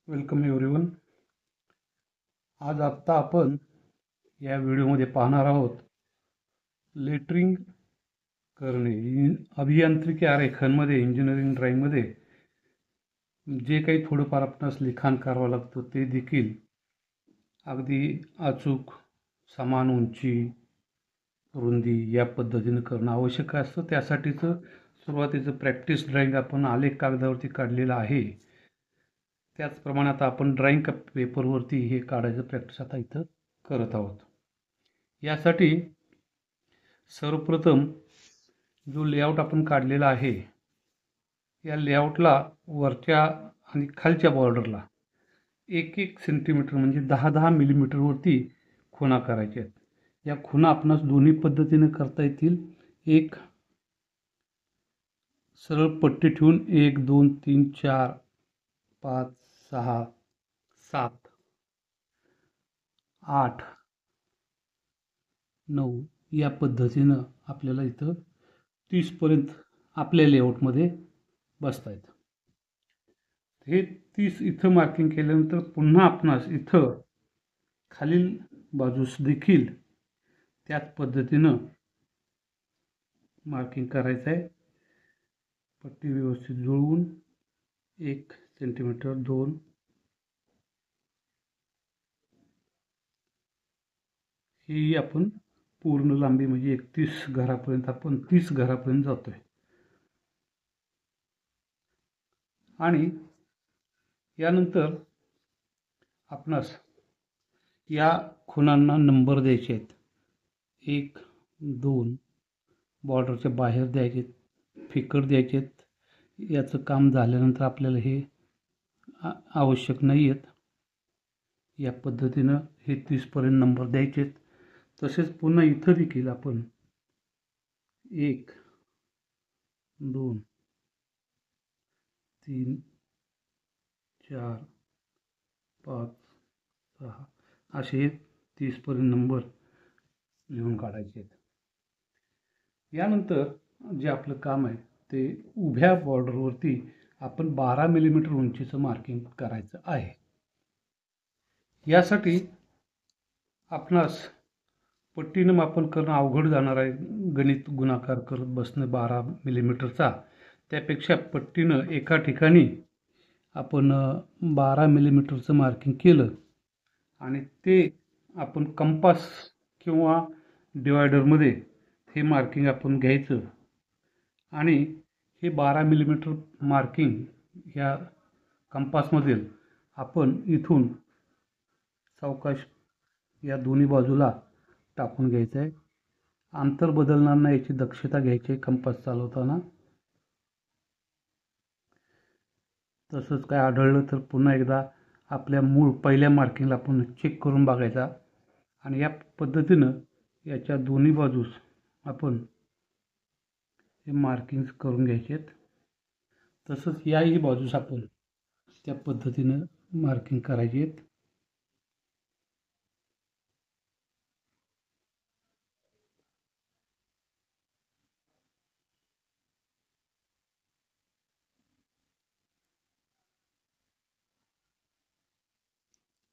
Welcome everyone. आज आपण या व्हिडिओमध्ये पाहणार आहोत लेटरिंग करणे. अभियांत्रिकी आरेखनमध्ये, इंजिनिअरिंग ड्रॉइंगमध्ये जे काही थोडंफार आपणास लिखाण करावं लागतं ते देखील अगदी अचूक, समान उंची, रुंदी या पद्धतीनं करणं आवश्यक असतं. त्यासाठीचं सुरुवातीचं प्रॅक्टिस ड्रॉइंग आपण आलेख कागदावरती काढलेलं आहे. त्याचप्रमाणे आता आपण ड्रॉइंग पेपरवरती हे काढायचं प्रॅक्टिस आता इथं करत आहोत. यासाठी सर्वप्रथम जो लेआउट आपण काढलेला आहे या लेआउटला वरच्या आणि खालच्या बॉर्डरला 1-1 सेंटीमीटर म्हणजे 10-10 मिलीमीटरवरती खुणा करायच्या आहेत. या खुणा आपणास दोन्ही पद्धतीने करता येतील. एक सरळ पट्टी ठेवून 1, 2, 3, 4, 5, 6, 7, 8, 9 या पद्धतीनं आपल्याला इथं 30पर्यंत आपल्या लेआउटमध्ये बसता येतं. हे 30 इथं मार्किंग केल्यानंतर पुन्हा आपणास इथं खालील बाजूस देखील त्याच पद्धतीनं मार्किंग करायचं आहे. पट्टी व्यवस्थित जुळवून 1 सेंटीमीटर, 2 ही आपण पूर्ण लांबी म्हणजे 31 घरापर्यंत आपण 30 घरापर्यंत जातोय. आणि यानंतर आपणास या खुणांना नंबर द्यायचे आहेत. 1, 2 बॉर्डरच्या बाहेर द्यायचे, फिकट द्यायचे आहेत. याचं काम झाल्यानंतर आपल्याला हे आवश्यक नाही आहेत. या पद्धतीनं हे 30पर्यंत नंबर द्यायचे आहेत. तसेच पुन्हा इथं देखील आपण 1, 2, 3, 4, 5, 6 असे 30पर्यंत नंबर लिहून काढायचे आहेत. यानंतर जे आपलं काम आहे ते उभ्या बॉर्डरवरती आपण 12 मिलीमीटर उंचीचं मार्किंग करायचं आहे. यासाठी आपणास पट्टीनं मापन करणं अवघड जाणार आहे. गणित गुणाकार करत बसणं 12 मिलीमीटरचा, त्यापेक्षा पट्टीनं एका ठिकाणी आपण 12 मिलीमीटरचं मार्किंग केलं आणि ते आपण कंपास किंवा डिवायडरमध्ये हे मार्किंग आपण घ्यायचं आणि हे 12 मिलीमीटर मार्किंग ह्या कंपासमधील आपण इथून सावकाश या दोन्ही बाजूला टाकून घ्यायचं आहे. अंतर बदलणार नाही याची दक्षता घ्यायची आहे कंपास चालवताना. तसंच काय आढळलं तर पुन्हा एकदा आपल्या मूळ पहिल्या मार्किंगला आपण चेक करून बघायचा आणि या पद्धतीनं याच्या दोन्ही बाजूस आपण हे मार्किंग्स करून घ्यायचे आहेत. तसंच याही बाजूस आपण त्या पद्धतीनं मार्किंग करायची आहेत.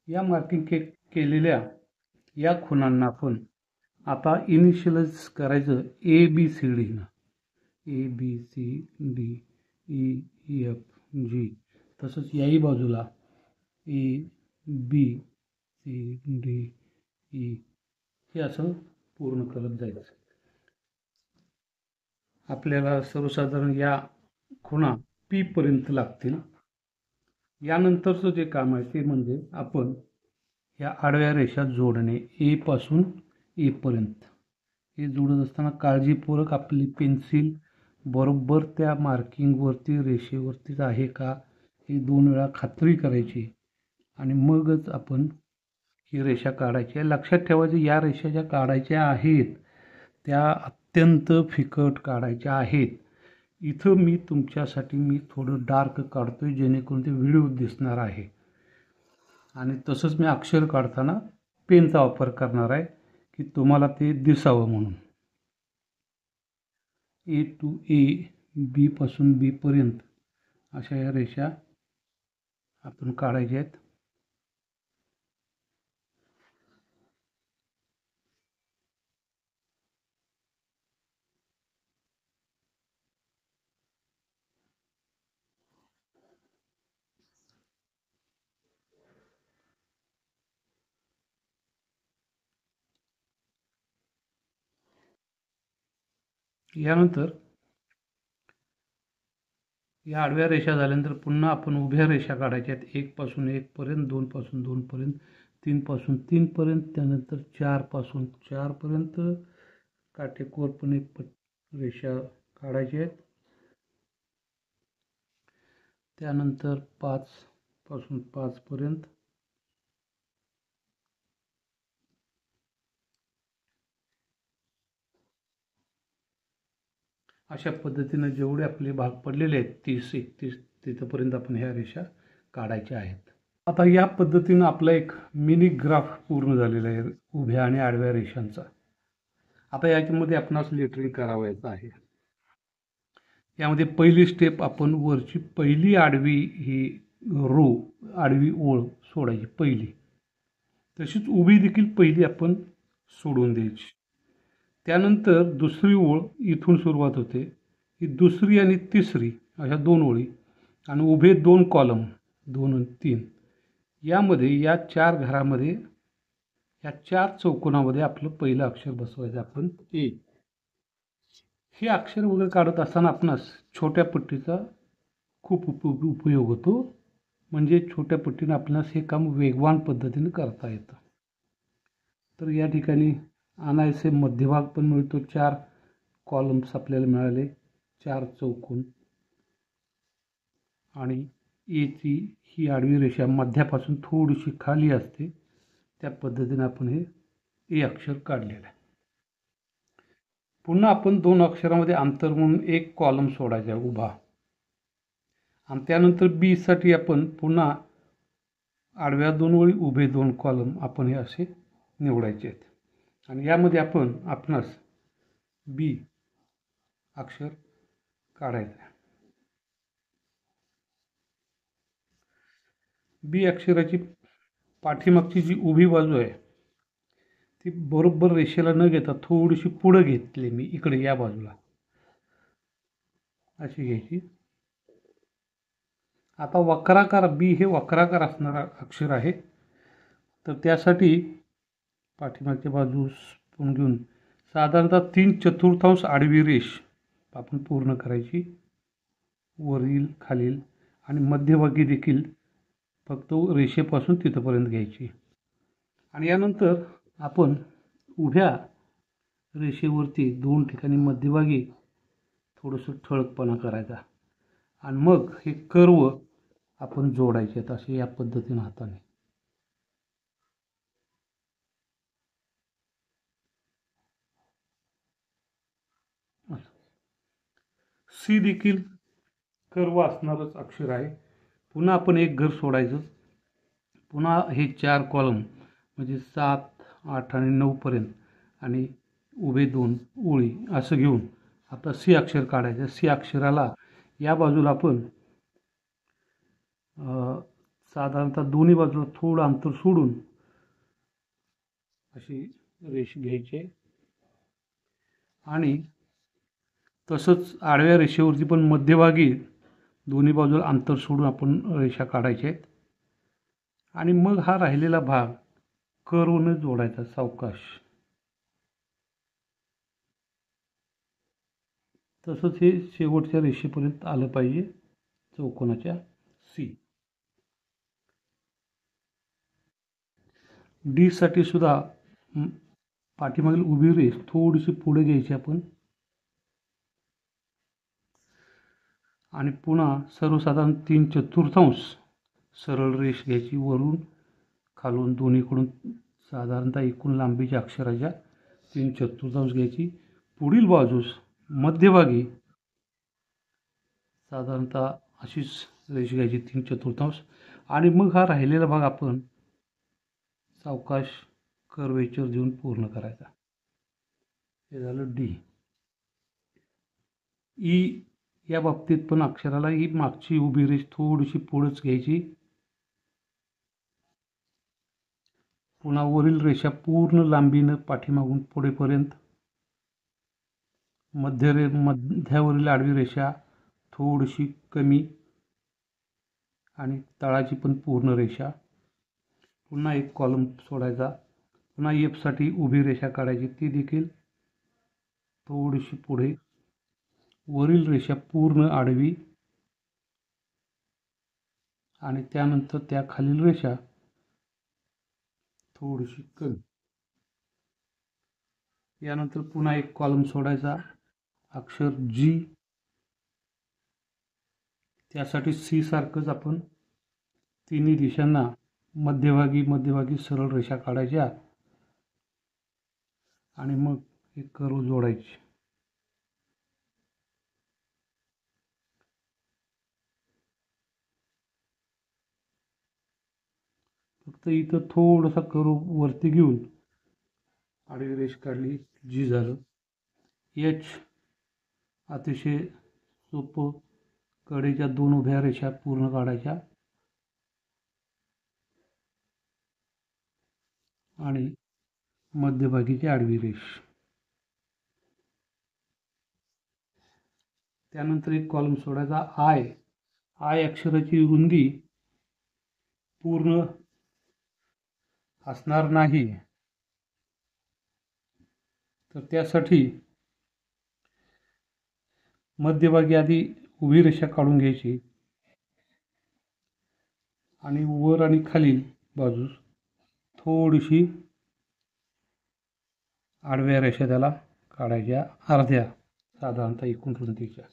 या मार्किंग केलेल्या या खुणांना आपण आता इनिशियलाइज करायचं ABCDनं. ABCDEF G. तसंच याही बाजूला ABCDE हे असं पूर्ण करत जायचं. आपल्याला सर्वसाधारण या खुणा P पर्यंत लागतील. यानंतरचं जे काम आहे ते म्हणजे आपण ह्या आडव्या रेषा जोडणे A पासून A पर्यंत. हे जोडत असताना काळजीपूर्वक आपली पेन्सिल बरोबर त्या मार्किंगवरती रेषेवरतीच आहे का हे 2 वेळा खात्री करायची आणि मगच आपण ही रेषा काढायची आहे. लक्षात ठेवायचं या रेषा ज्या काढायच्या आहेत त्या अत्यंत फिकट काढायच्या आहेत. इथं मी तुमच्यासाठी थोडं डार्क काढतोय जेणेकरून ते व्हिडिओ दिसणार आहे आणि तसंच मी अक्षर काढताना पेनचा वापर करणार आहे की तुम्हाला ते दिसावं म्हणून. A to A, B पासून B पर्यंत अशा या रेषा आपण काढायचे आहेत. यानंतर या आडव्या रेषा झाल्यानंतर पुन्हा आपण उभ्या रेषा काढायच्या आहेत. 1 पासून 1 पर्यंत, 2 पासून 2 पर्यंत, 3 पासून 3 पर्यंत, त्यानंतर 4 पासून 4 पर्यंत काटेकोरपणे रेषा काढायच्या आहेत. त्यानंतर 5 पासून 5 पर्यंत, अशा पद्धतीने जेवढे आपले भाग पडलेले आहेत 30-31 तिथपर्यंत आपण ह्या रेषा काढायच्या आहेत. आता या पद्धतीनं आपला एक मिनी ग्राफ पूर्ण झालेला आहे उभ्या आणि आडव्या रेषांचा. आता याच्यामध्ये आपणास लेटरिंग करावायचं आहे. यामध्ये पहिली स्टेप, आपण वरची पहिली आडवी ही रो, आडवी ओळ सोडायची पहिली. तशीच उभी देखील पहिली आपण सोडून द्यायची. त्यानंतर दुसरी ओळ इथून सुरुवात होते, ही दुसरी आणि तिसरी अशा 2 ओळी आणि उभे 2 कॉलम, 2 आणि 3, यामध्ये या 4 घरामध्ये, या 4 चौकोनामध्ये आपलं पहिलं अक्षर बसवायचं आपण ए. हे अक्षर वगैरे काढत असताना आपणास छोट्या पट्टीचा खूप उपयोग होतो. म्हणजे छोट्या पट्टीने आपणास हे काम वेगवान पद्धतीने करता येतं. तर या ठिकाणी आणायचे मध्यभाग पण मिळतो. 4 कॉलम्स आपल्याला मिळाले, 4 चौकोन, आणि एची ही आडवी रेषा मध्यापासून थोडीशी खाली असते. त्या पद्धतीने आपण हे ए अक्षर काढलेलं आहे. पुन्हा आपण 2 अक्षरामध्ये अंतर म्हणून 1 कॉलम सोडायचा उभा, आणि त्यानंतर बी साठी आपण पुन्हा आडव्या 2 ओळी, उभे 2 कॉलम आपण हे असे निवडायचे आहेत. आणि यामध्ये आपण आपणास बी अक्षर काढायचं आहे. बी अक्षराची पाठीमागची जी उभी बाजू आहे ती बरोबर रेषेला न घेता थोडीशी पुढे घेतली मी, इकडे या बाजूला अशी घ्यायची. आता वक्राकार, बी हे वक्राकार असणारा अक्षर आहे, तर त्यासाठी पाठीमागच्या बाजूस पुढे घेऊन साधारणतः 3/4 आडवी रेष आपण पूर्ण करायची, वरील खालील आणि मध्यभागी देखील फक्त रेषेपासून तिथपर्यंत घ्यायची. आणि यानंतर आपण उभ्या रेषेवरती 2 ठिकाणी मध्यभागी थोडंसं ठळकपणा करायचा, आणि मग हे कर्व आपण जोडायचे आहेत असे या पद्धतीने हाताने. सी देखील कर्व असणारच अक्षर आहे. पुन्हा आपण एक घर सोडायचं. पुन्हा हे 4 कॉलम म्हणजे 7, 8 आणि 9 पर्यंत, आणि उभे 2 ओळी असं घेऊन आता सी अक्षर काढायचं. सी अक्षराला या बाजूला आपण साधारणतः दोन्ही बाजूला थोडं अंतर सोडून अशी रेष घ्यायची, आणि तसंच आडव्या रेषेवरती पण मध्यभागी दोन्ही बाजूला अंतर सोडून आपण रेषा काढायच्या आहेत. आणि मग हा राहिलेला भाग कर्वने जोडायचा सावकाश. तसंच हे शेवटच्या रेषेपर्यंत आलं पाहिजे चौकोनाच्या सी. डी साठी सुद्धा पाठीमागील उभी रेष थोडीशी पुढे घ्यायची आपण, आणि पुन्हा सर्वसाधारण 3/4 सरळ रेष घ्यायची, वरून खालून दोन्हीकडून साधारणतः एकूण लांबीच्या अक्षराच्या 3/4 घ्यायची. पुढील बाजूस मध्यभागी साधारणतः अशीच रेष घ्यायची 3/4, आणि मग हा राहिलेला भाग आपण सावकाश कर्वेचर देऊन पूर्ण करायचा. हे झालं डी. ई या बाबतीत पण अक्षराला ही मागची उभी रेष थोडीशी पुढेच घ्यायची, पुन्हा वरील रेषा पूर्ण लांबीनं पाठीमागून पुढेपर्यंत, मध्यावरील आडवी रेषा थोडीशी कमी आणि तळाची पण पूर्ण रेषा. पुन्हा एक कॉलम सोडायचा. पुन्हा एफसाठी उभी रेषा काढायची, ती देखील थोडीशी पुढे, वरील रेषा पूर्ण आडवी आणि त्यानंतर त्या खालील रेषा थोडीशी कमी. यानंतर पुन्हा एक कॉलम सोडायचा, अक्षर जी. त्यासाठी सी सारखंच आपण तिन्ही दिशांना मध्यभागी सरळ रेषा काढायच्या आणि मग एक कर्व जोडायची. फक्त इथं थोडासा कर्व वरती घेऊन आडवी रेष काढली, जी झालं. एच अतिशय सोपं, कडेच्या 2 उभ्या रेषा पूर्ण काढायच्या आणि मध्यभागीची आडवी रेष. त्यानंतर एक कॉलम सोडायचा, आय अक्षराची रुंदी पूर्ण असणार नाही, तर त्यासाठी मध्यभागी आधी उभी रेषा काढून घ्यायची आणि वर आणि खालील बाजूस थोडीशी आडव्या रेषा त्याला काढायच्या, अर्ध्या साधारणतः एकूण रुंदीच्या.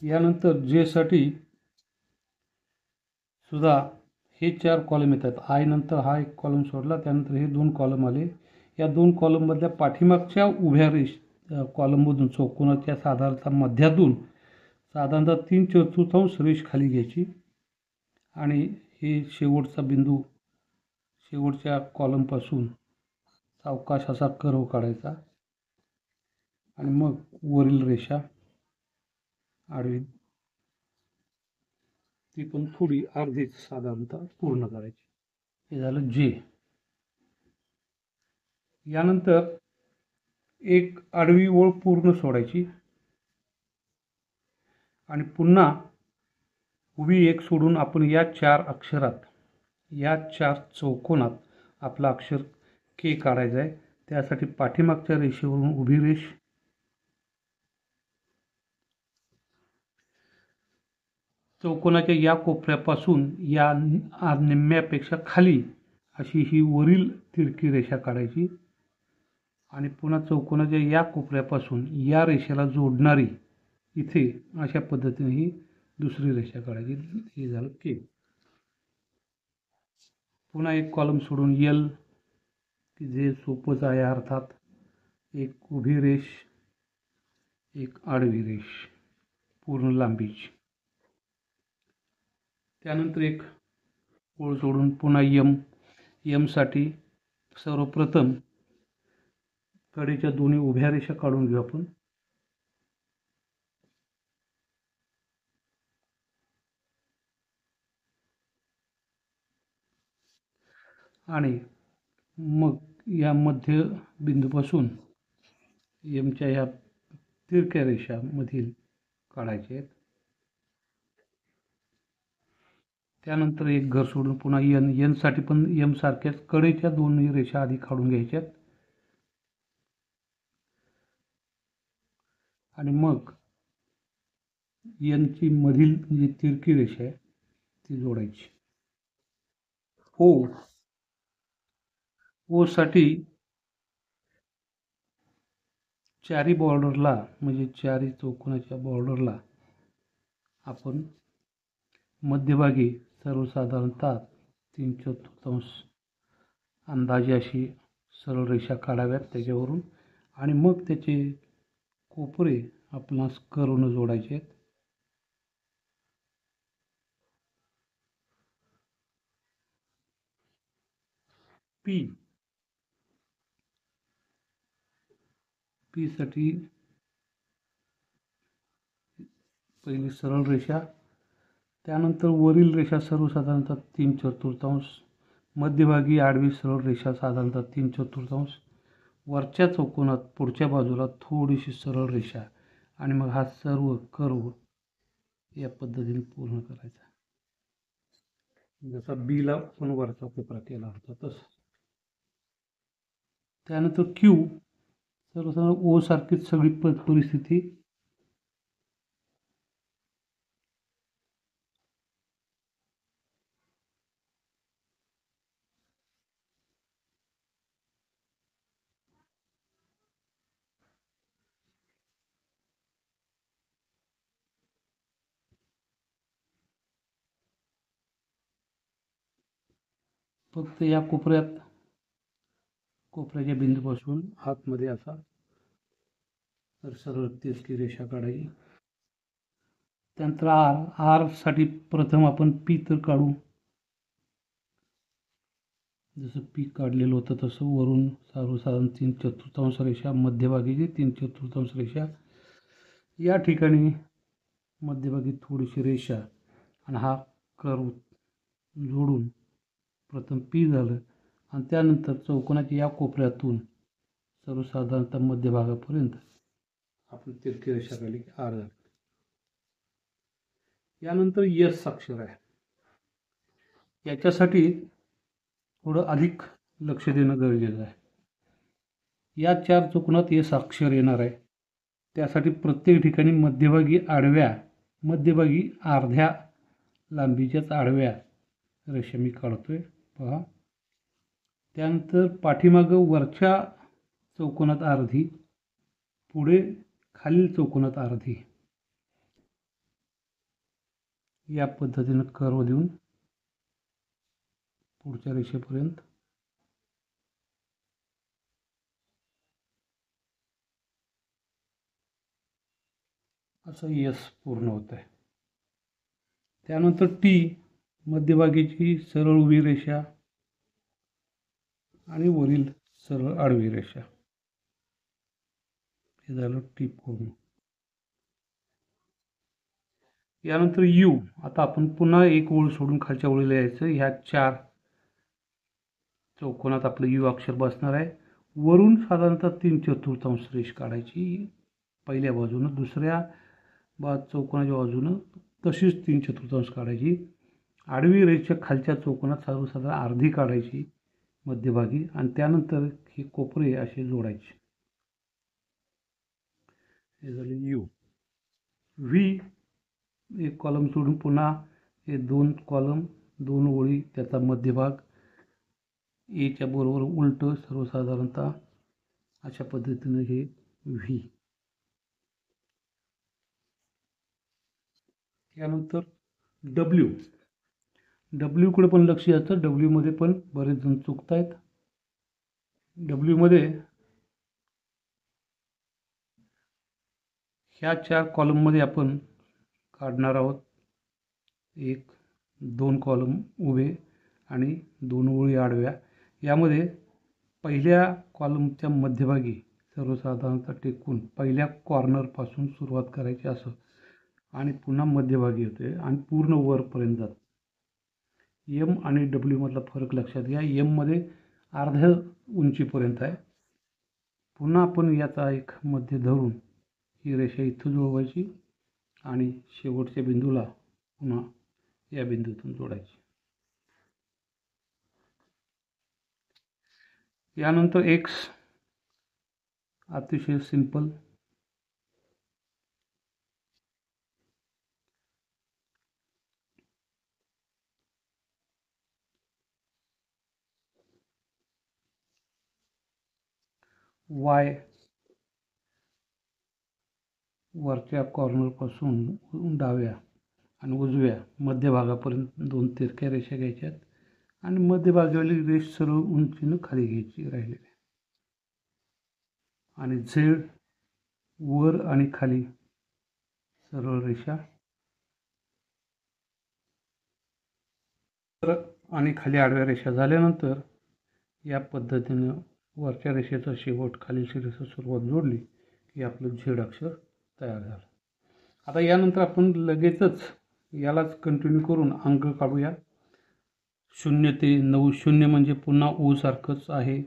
यानंतर जे साठी सुद्धा हे 4 कॉलम येतात. आय नंतर हा एक कॉलम सोडला, त्यानंतर हे 2 कॉलम आले. या 2 कॉलममधल्या पाठीमागच्या उभ्या कॉलममधून चौकोनाच्या साधारणतः मध्यातून साधारणतः 3/4 रेष खाली घ्यायची आणि हे शेवटचा बिंदू, शेवटच्या कॉलमपासून सावकाश असा कर्व काढायचा आणि मग वरील रेषा आडवी, ती पण थोडी अर्धीच साधारणतः पूर्ण करायची. हे झालं जे. यानंतर एक आडवी ओळ पूर्ण सोडायची आणि पुन्हा उभी एक सोडून आपण या 4 अक्षरात, या 4 चौकोनात आपला अक्षर के काढायचा आहे. त्यासाठी पाठीमागच्या रेषेवरून उभी रेष, चौकोनाच्या या कोपऱ्यापासून या निम्म्यापेक्षा खाली अशी ही वरील तिरकी रेषा काढायची आणि पुन्हा चौकोनाच्या या कोपऱ्यापासून या रेषेला जोडणारी इथे अशा पद्धतीने ही दुसरी रेषा काढायची. हे झालं के. पुन्हा एक कॉलम सोडून एल, की जे सोपंच आहे अर्थात. एक उभी रेष, एक आडवी रेष पूर्ण लांबीची. त्यानंतर एक ओळ सोडून पुन्हा एम साठी सर्वप्रथम कडेच्या दोन्ही उभ्या रेषा काढून घेऊ आपण आणि मग या मध्य बिंदूपासून एमच्या या तिरक्या रेषा मधील काढायचे आहेत. त्यानंतर एक घर सोडून पुन्हा एन साठी पण एम सारख्याच कडेच्या दोन्ही रेषा आधी काढून घ्यायच्यात आणि मग एनची मधील जी तिरकी रेषा आहे ती जोडायची. ओ साठी चारी बॉर्डरला, म्हणजे चारी चौकोनाच्या बॉर्डरला आपण मध्यभागी सर्वसाधारणतः 3/4 अंदाजे अशी सरळ रेषा काढाव्यात त्याच्यावरून आणि मग त्याचे कोपरे आपणास कर्वनं जोडायचे आहेत. पी साठी पहिली सरळ रेषा त्यानंतर वरील रेषा सर्वसाधारणतः 3/4, मध्यभागी आडवी सरळ रेषा साधारणतः 3/4, वरच्या चौकोनात पुढच्या बाजूला थोडीशी सरळ रेषा आणि मग हा सर्व कर्व या पद्धतीने पूर्ण करायचा. जसा बीला आपण वरचा कोपरा केला होता तसं. त्यानंतर क्यू सर्वसाधारण ओ सारखीच सगळी परिस्थिती फक्त या कोपऱ्याच्या बिंदूपासून आतमध्ये असा सरळ तिरकी रेषा काढायची. त्यानंतर आर साठी प्रथम आपण पी तर काढू. जसं पी काढलेलं होतं तसं वरून सर्वसाधारण 3/4 रेषा, मध्यभागीची 3/4 रेषा, या ठिकाणी मध्यभागी थोडीशी रेषा आणि हा कर्व जोडून प्रथम पी झालं आणि त्यानंतर चौकोनाच्या या कोपऱ्यातून सर्वसाधारणतः मध्यभागापर्यंत आपण तिरकी रेषा काढली की आर झाली. यानंतर यस अक्षर आहे. याच्यासाठी थोडं अधिक लक्ष देणं गरजेचं आहे. या 4 चौकोनात यस अक्षर येणार आहे. त्यासाठी प्रत्येक ठिकाणी मध्यभागी अर्ध्या लांबीच्याच आडव्या रेषा मी काढतोय पहा. त्यानंतर पाठीमागं वरच्या चौकोनात अर्धी, पुढे खालील चौकोनात अर्धी, या पद्धतीनं कर्व देऊन पुढच्या रेषेपर्यंत असं यस पूर्ण होत आहे. त्यानंतर टी मध्यभागीची सरळ उभी रेषा आणि वरील सरळ आडवी रेषा, हे झालं टी पूर्ण. यानंतर यू. आता आपण पुन्हा एक ओळ सोडून खालच्या ओळीला यायचं. ह्या 4 चौकोनात आपलं यू अक्षर बसणार आहे. वरून साधारणतः 3/4 रेष काढायची पहिल्या बाजूनं, दुसऱ्या चौकोनाच्या बाजूनं तशीच 3/4 काढायची. आडवी रेषा खालच्या चौकोनात सर्वसाधारण अर्धी काढायची मध्यभागी आणि त्यानंतर हे कोपरे असे जोडायचे. हे झाले यू. व्ही एक कॉलम सोडून पुन्हा हे 2 कॉलम 2 ओळी त्याचा मध्यभाग एच्या बरोबर उलट सर्वसाधारणतः अशा पद्धतीने हे व्ही. त्यानंतर डब्ल्यू कडे पण लक्ष द्यायचं. डब्ल्यू मध्ये पण बरेच जण चुकतायत. डब्ल्यू मध्ये ह्या 4 कॉलम मध्ये आपण काढणार आहोत 1 2 कॉलम उभे आणि 2 ओळी आडव्या. यामध्ये पहिल्या कॉलमच्या मध्यभागी सर्वसाधारणतः टेकून पहिल्या कॉर्नरपासून सुरुवात करायची असं आणि पुन्हा मध्यभागी होते आणि पूर्ण वरपर्यंत जात. एम आणि डब्ल्यू मधला फरक लक्षात घ्या. एम मध्ये अर्ध्या उंचीपर्यंत आहे. पुन्हा आपण याचा एक मध्य धरून ही रेषा इथं जोडवायची आणि शेवटच्या बिंदूला पुन्हा या बिंदूतून जोडायची. यानंतर एक्स अतिशय सिंपल. वाय वरच्या कॉर्नरपासून डाव्या आणि उजव्या मध्यभागापर्यंत 2 तिरक्या रेषा घ्यायच्यात आणि मध्यभागावरील रेष सरळ उंचीनं खाली घ्यायची राहिलेली आणि झेड वर आणि खाली सरळ रेषा आणि खाली आडव्या रेषा झाल्यानंतर या पद्धतीनं वरच्या रेषेचा शेवट खालील रेषेचा सुरुवात जोडली की आपलं झेड अक्षर तयार झालं. आता यानंतर आपण लगेचच यालाच कंटिन्यू करून अंक काढूया. 0 ते 9. 0 म्हणजे पुन्हा ओ सारखंच आहे.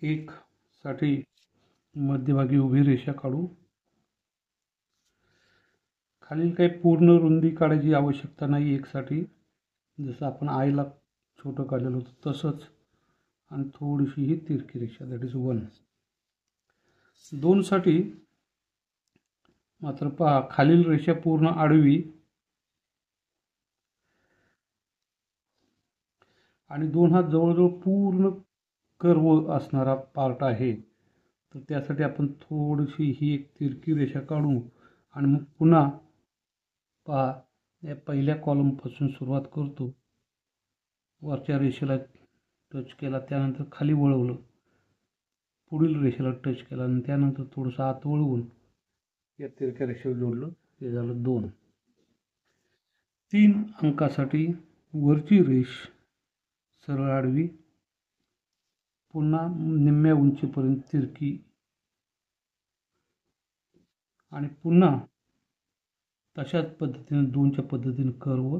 1 साठी मध्यभागी उभी रेषा काढू. खालील काही पूर्ण रुंदी काढायची आवश्यकता नाही 1 साठी. जसं आपण आयला छोटं काढलेलं होतं तसंच, आणि थोडीशी ही तिरकी रेषा, दॅट इज 1. 2 साठी मात्र पहा, खालील रेषा पूर्ण आडवी आणि 2 हा जवळजवळ पूर्ण कर्व असणारा पार्ट आहे. तर त्यासाठी आपण थोडीशी ही एक तिरकी रेषा काढू आणि मग पुन्हा पहा, या पहिल्या कॉलमपासून सुरुवात करतो. वरच्या रेषेला टच केला, त्यानंतर खाली वळवलं, पुढील रेषेला टच केला आणि त्यानंतर थोडंसं आत वळवून या तिरक्या रेषेवर जोडलं. हे झालं 2. 3 अंकासाठी वरची रेष सरळ आडवी, पुन्हा निम्म्या उंचीपर्यंत तिरकी आणि पुन्हा तशाच पद्धतीने 2च्या पद्धतीने कर्व.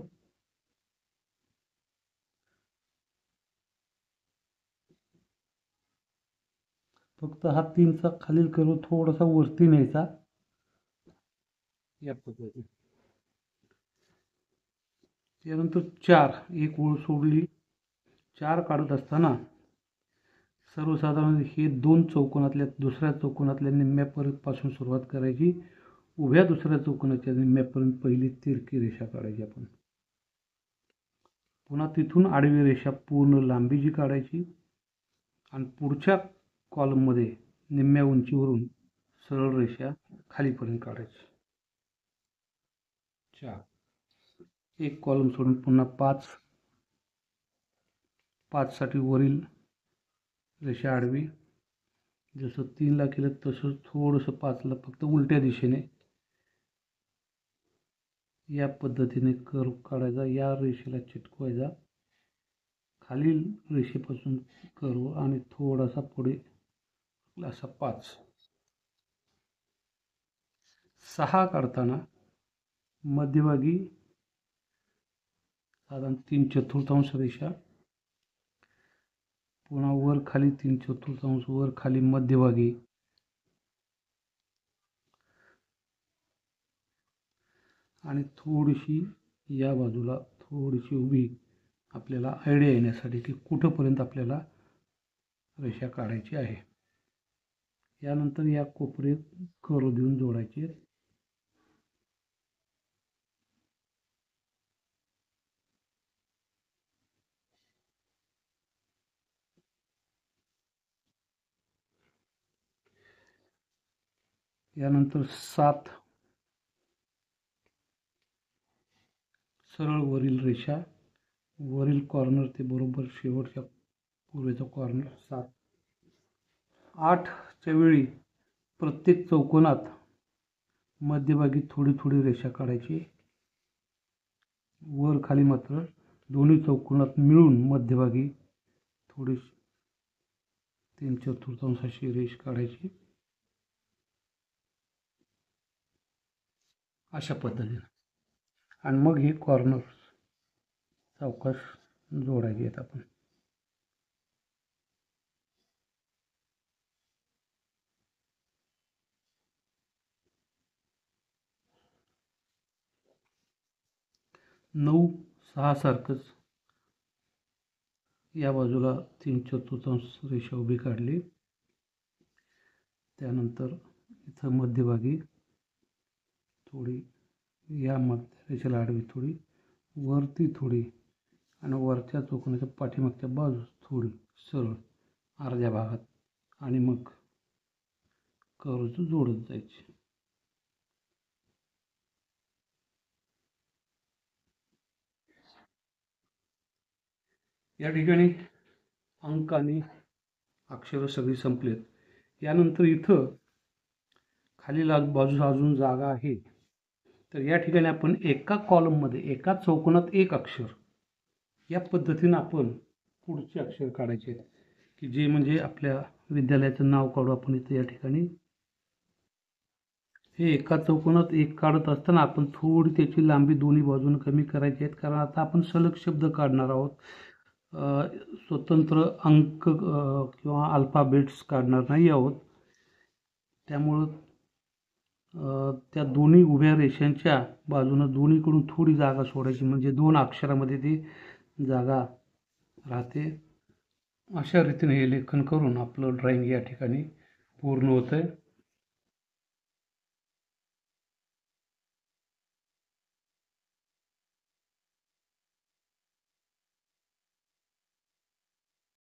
फक्त हा 3चा खालील कर्व थोडासा वरती न्यायचा या पद्धतीने. त्यानंतर 4 एक ओळ सोडली. 4 काढत असताना सर्वसाधारण हे 2 चौकोनातल्या दुसऱ्या चौकोनातल्या निम्म्यापर्यंतपासून सुरुवात करायची. उभ्या दुसऱ्या चौकोनाच्या निम्म्यापर्यंत पहिली तिरकी रेषा काढायची आपण. पुन्हा तिथून आडवी रेषा पूर्ण लांबी जी काढायची आणि पुढच्या कॉलममध्ये निम्म्या उंचीवरून सरळ रेषा खालीपर्यंत काढायची. 4 एक कॉलम सोडून पुन्हा 5 साठी वरील रेषा आडवी. जसं 3ला केलं तसंच थोडंसं 5ला फक्त उलट्या दिशेने या पद्धतीने कर्व काढायचा. या रेषेला चिटकवायचा खालील रेषेपासून कर्व आणि थोडासा पुढे असा 5. 6 काढताना मध्यभागी साधारण 3/4 रेषा, पुन्हा वर खाली 3/4, वर खाली मध्यभागी आणि थोडीशी या बाजूला थोडीशी उभी, आपल्याला आयडिया येण्यासाठी की कुठंपर्यंत आपल्याला रेषा काढायची आहे. यानंतर या कोपरे कर्व देऊन जोडायचे. यानंतर 7 सरळ वरील रेषा, वरील कॉर्नर ते बरोबर शेवटच्या पूर्वेचा कॉर्नर 7. 8च्या वेळी प्रत्येक चौकोनात मध्यभागी थोडी थोडी रेषा काढायची. वर खाली मात्र दोन्ही चौकोनात मिळून मध्यभागी थोडीशी 3/4 अशी रेष काढायची. अशा पद्धतीने आणि मग हे कॉर्नर सावकाश जोडायचे आहेत आपण. नऊ 6 सारखंच या बाजूला 3/4 रेषा उभी काढली. त्यानंतर इथं मध्यभागी थोडी या मध्य रेषेला आडवी थोडी, वरती थोडी आणि वरच्या चौकोनाच्या पाठीमागच्या बाजूस थोडी सरळ अर्ध्या भागात, आणि मग कर्व जोडत जायचे. या ठिकाणी अंक आणि अक्षरं सगळी संपलेत. यानंतर इथं खाली बाजूला अजून जागा आहे, तर या ठिकाणी आपण एका कॉलममध्ये एका चौकोनात एक अक्षर या पद्धतीनं आपण पुढचे अक्षर काढायचे आहेत, की जे म्हणजे आपल्या विद्यालयाचं नाव काढू आपण इथे या ठिकाणी. हे एका चौकोनात एक काढत असताना आपण थोडी त्याची लांबी दोन्ही बाजूने कमी करायची आहेत, कारण आता आपण सलग शब्द काढणार आहोत. स्वतंत्र अंक किंवा अल्फाबेट्स काढणार नाही आहोत. त्यामुळं त्या दोन्ही उभ्या रेषांच्या बाजूनं दोन्हीकडून थोडी जागा सोडायची, म्हणजे 2 अक्षरामध्ये ती जागा राहते. अशा रीतीने हे लेखन करून आपलं ड्रॉइंग या ठिकाणी पूर्ण होतं आहे.